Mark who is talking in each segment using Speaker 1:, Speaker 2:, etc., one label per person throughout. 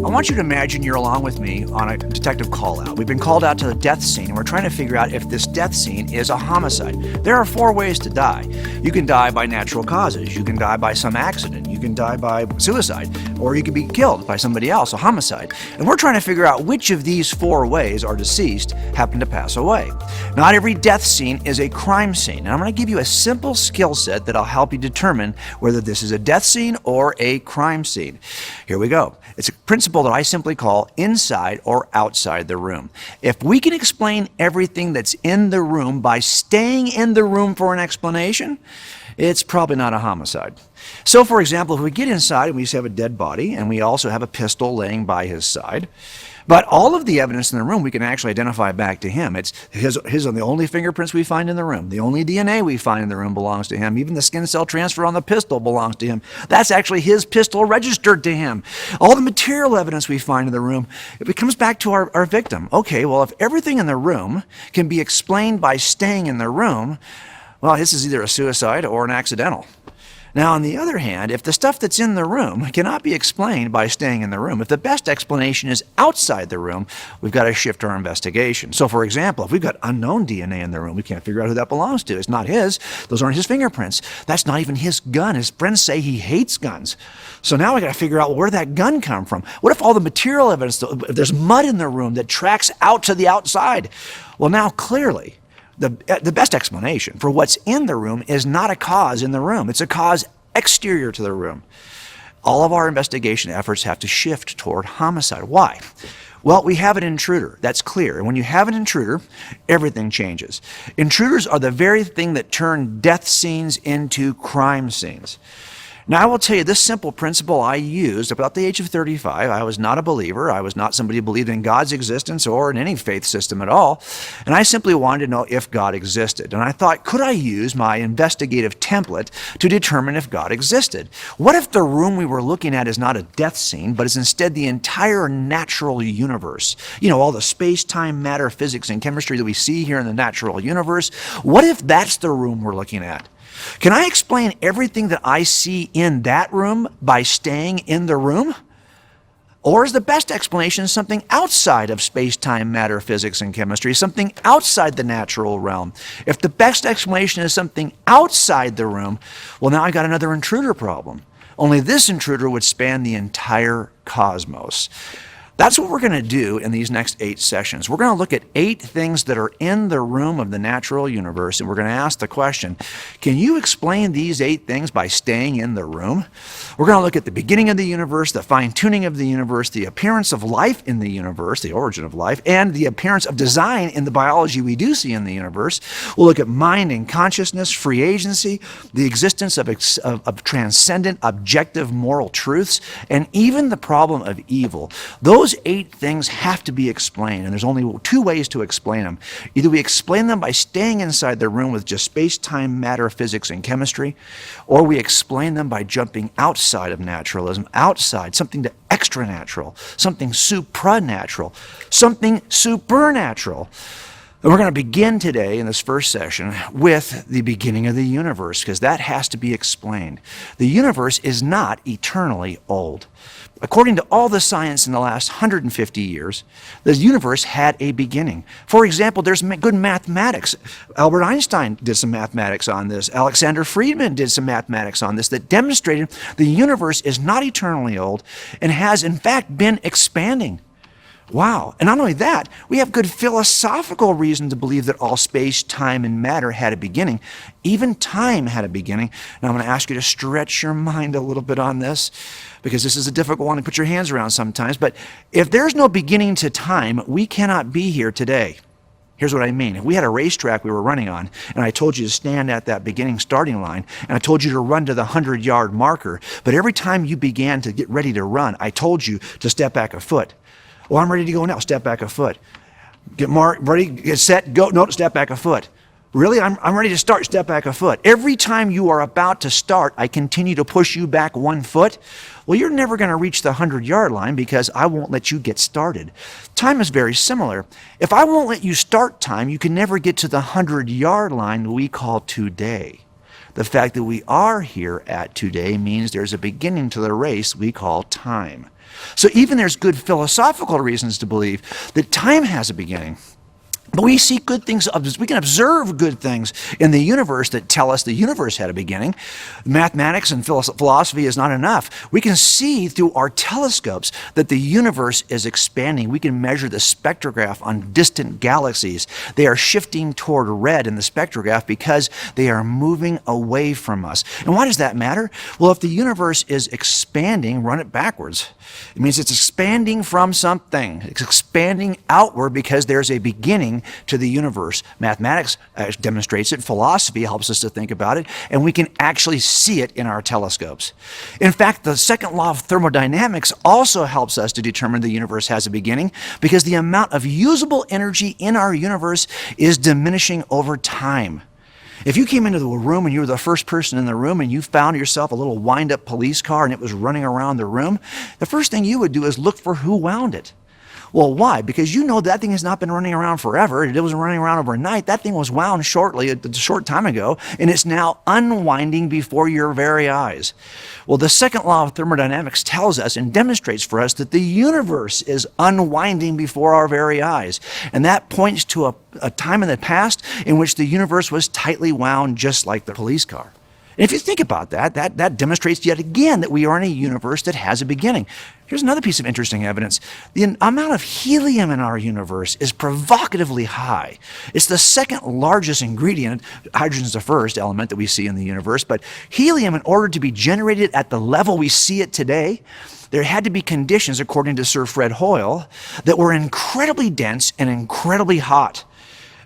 Speaker 1: I want you to imagine you're along with me on a detective call-out. We've been called out to the death scene, and we're trying to figure out if this death scene is a homicide. There are 4 ways to die. You can die by natural causes. You can die by some accident. You can die by suicide. Or you can be killed by somebody else, a homicide. And we're trying to figure out which of these 4 ways our deceased happen to pass away. Not every death scene is a crime scene. And I'm going to give you a simple skill set that'll help you determine whether this is a death scene or a crime scene. Here we go. It's a principle that I simply call inside or outside the room. If we can explain everything that's in the room by staying in the room for an explanation, it's probably not a homicide. So, for example, if we get inside and we have a dead body and we also have a pistol laying by his side, but all of the evidence in the room we can actually identify back to him. His are the only fingerprints we find in the room. The only DNA we find in the room belongs to him. Even the skin cell transfer on the pistol belongs to him. That's actually his pistol registered to him. All the material evidence we find in the room, it comes back to our victim. Okay, well, if everything in the room can be explained by staying in the room, well, this is either a suicide or an accidental. Now, on the other hand, if the stuff that's in the room cannot be explained by staying in the room, if the best explanation is outside the room, we've got to shift our investigation. So, for example, if we've got unknown DNA in the room, we can't figure out who that belongs to. It's not his. Those aren't his fingerprints. That's not even his gun. His friends say he hates guns. So now we got to figure out where that gun come from. What if all the material evidence, if there's mud in the room that tracks out to the outside? Well, now clearly, the best explanation for what's in the room is not a cause in the room. It's a cause exterior to the room. All of our investigation efforts have to shift toward homicide. Why? Well, we have an intruder. That's clear. And when you have an intruder, everything changes. Intruders are the very thing that turn death scenes into crime scenes. Now, I will tell you this simple principle I used about the age of 35. I was not a believer. I was not somebody who believed in God's existence or in any faith system at all. And I simply wanted to know if God existed. And I thought, could I use my investigative template to determine if God existed? What if the room we were looking at is not a death scene, but is instead the entire natural universe? You know, all the space, time, matter, physics, and chemistry that we see here in the natural universe. What if that's the room we're looking at? Can I explain everything that I see in that room by staying in the room? Or is the best explanation something outside of space, time, matter, physics, and chemistry, something outside the natural realm? If the best explanation is something outside the room, well, now I got another intruder problem. Only this intruder would span the entire cosmos. That's what we're going to do in these next 8 sessions. We're going to look at 8 things that are in the room of the natural universe, and we're going to ask the question, can you explain these 8 things by staying in the room? We're going to look at the beginning of the universe, the fine-tuning of the universe, the appearance of life in the universe, the origin of life, and the appearance of design in the biology we do see in the universe. We'll look at mind and consciousness, free agency, the existence of transcendent, objective moral truths, and even the problem of evil. Those 8 things have to be explained, and there's only 2 ways to explain them. Either we explain them by staying inside the room with just space, time, matter, physics, and chemistry, or we explain them by jumping outside of naturalism, outside, something to extranatural, something supranatural, something supernatural. And we're going to begin today in this first session with the beginning of the universe, because that has to be explained. The universe is not eternally old. According to all the science in the last 150 years, the universe had a beginning. For example, there's good mathematics. Albert Einstein did some mathematics on this. Alexander Friedman did some mathematics on this that demonstrated the universe is not eternally old and has, in fact, been expanding. Wow. And not only that, we have good philosophical reason to believe that all space, time, and matter had a beginning. Even time had a beginning. Now I'm going to ask you to stretch your mind a little bit on this, because this is a difficult one to put your hands around sometimes. But if there's no beginning to time, we cannot be here today. Here's what I mean. If we had a racetrack we were running on, and I told you to stand at that beginning starting line, and I told you to run to the 100-yard marker, but every time you began to get ready to run, I told you to step back a foot. Well, I'm ready to go now. Step back a foot. Ready, get set, go. No, step back a foot. Really? I'm ready to start. Step back a foot. Every time you are about to start, I continue to push you back 1 foot. Well, you're never going to reach the 100-yard line because I won't let you get started. Time is very similar. If I won't let you start time, you can never get to the 100-yard line we call today. The fact that we are here at today means there's a beginning to the race we call time. So even there's good philosophical reasons to believe that time has a beginning. But we see good things, we can observe good things in the universe that tell us the universe had a beginning. Mathematics and philosophy is not enough. We can see through our telescopes that the universe is expanding. We can measure the spectrograph on distant galaxies. They are shifting toward red in the spectrograph because they are moving away from us. And why does that matter? Well, if the universe is expanding, run it backwards. It means it's expanding from something. It's expanding outward because there's a beginning to the universe. Mathematics demonstrates it. Philosophy helps us to think about it. And we can actually see it in our telescopes. In fact, the second law of thermodynamics also helps us to determine the universe has a beginning because the amount of usable energy in our universe is diminishing over time. If you came into the room and you were the first person in the room and you found yourself a little wind-up police car and it was running around the room, the first thing you would do is look for who wound it. Well, why? Because you know that thing has not been running around forever. It wasn't running around overnight. That thing was wound a short time ago, and it's now unwinding before your very eyes. Well, the second law of thermodynamics tells us and demonstrates for us that the universe is unwinding before our very eyes. And that points to a time in the past in which the universe was tightly wound just like the police car. And if you think about that demonstrates yet again that we are in a universe that has a beginning. Here's another piece of interesting evidence. The amount of helium in our universe is provocatively high. It's the second largest ingredient. Hydrogen is the first element that we see in the universe. But helium, in order to be generated at the level we see it today, there had to be conditions, according to Sir Fred Hoyle, that were incredibly dense and incredibly hot.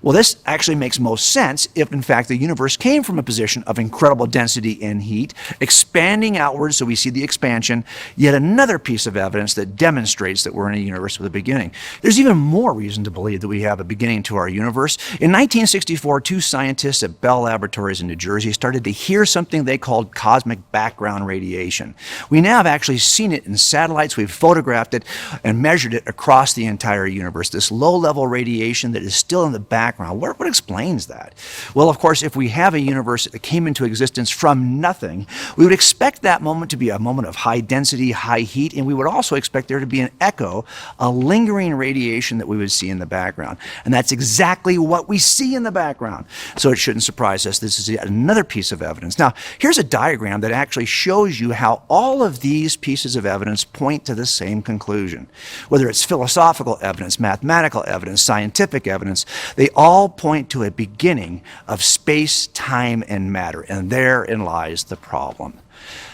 Speaker 1: Well, this actually makes most sense if, in fact, the universe came from a position of incredible density and heat, expanding outwards, so we see the expansion, yet another piece of evidence that demonstrates that we're in a universe with a beginning. There's even more reason to believe that we have a beginning to our universe. In 1964, two scientists at Bell Laboratories in New Jersey started to hear something they called cosmic background radiation. We now have actually seen it in satellites. We've photographed it and measured it across the entire universe. This low-level radiation that is still in the background. What explains that? Well, of course, if we have a universe that came into existence from nothing, we would expect that moment to be a moment of high density, high heat, and we would also expect there to be an echo, a lingering radiation that we would see in the background. And that's exactly what we see in the background. So it shouldn't surprise us. This is yet another piece of evidence. Now, here's a diagram that actually shows you how all of these pieces of evidence point to the same conclusion. Whether it's philosophical evidence, mathematical evidence, scientific evidence, they all point to a beginning of space, time, and matter, and therein lies the problem.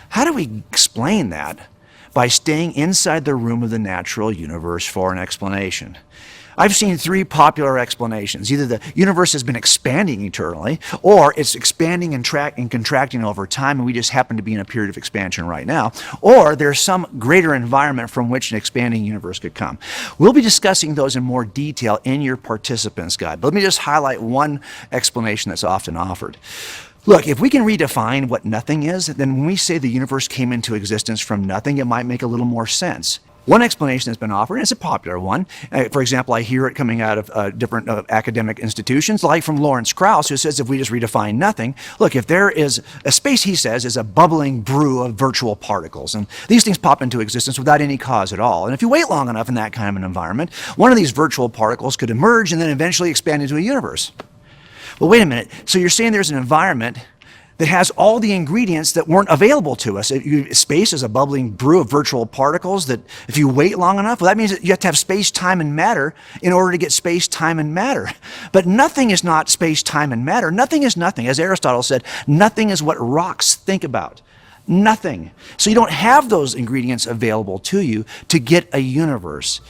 Speaker 1: How do we explain that? By staying inside the room of the natural universe for an explanation. I've seen three popular explanations. Either the universe has been expanding eternally, or it's expanding and contracting over time, and we just happen to be in a period of expansion right now, or there's some greater environment from which an expanding universe could come. We'll be discussing those in more detail in your participants guide, but let me just highlight one explanation that's often offered. Look, if we can redefine what nothing is, then when we say the universe came into existence from nothing, it might make a little more sense. One explanation that's been offered, and it's a popular one. For example, I hear it coming out of different academic institutions, like from Lawrence Krauss, who says if we just redefine nothing, look, if there is a space, he says, is a bubbling brew of virtual particles. And these things pop into existence without any cause at all. And if you wait long enough in that kind of an environment, one of these virtual particles could emerge and then eventually expand into a universe. Well, wait a minute. So you're saying there's an environment that has all the ingredients that weren't available to us. Space is a bubbling brew of virtual particles that if you wait long enough, well, that means that you have to have space, time, and matter in order to get space, time, and matter. But nothing is not space, time, and matter. Nothing is nothing. As Aristotle said, nothing is what rocks think about. Nothing. So you don't have those ingredients available to you to get a universe,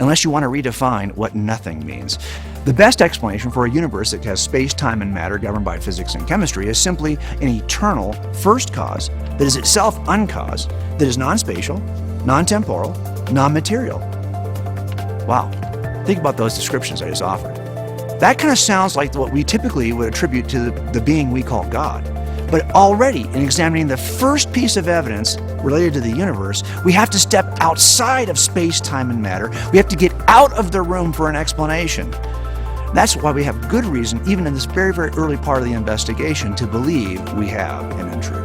Speaker 1: unless you want to redefine what nothing means. The best explanation for a universe that has space, time, and matter governed by physics and chemistry is simply an eternal first cause that is itself uncaused, that is non-spatial, non-temporal, non-material. Wow. Think about those descriptions I just offered. That kind of sounds like what we typically would attribute to the being we call God. But already, in examining the first piece of evidence related to the universe, we have to step outside of space, time, and matter. We have to get out of the room for an explanation. That's why we have good reason, even in this very, very early part of the investigation, to believe we have an intruder.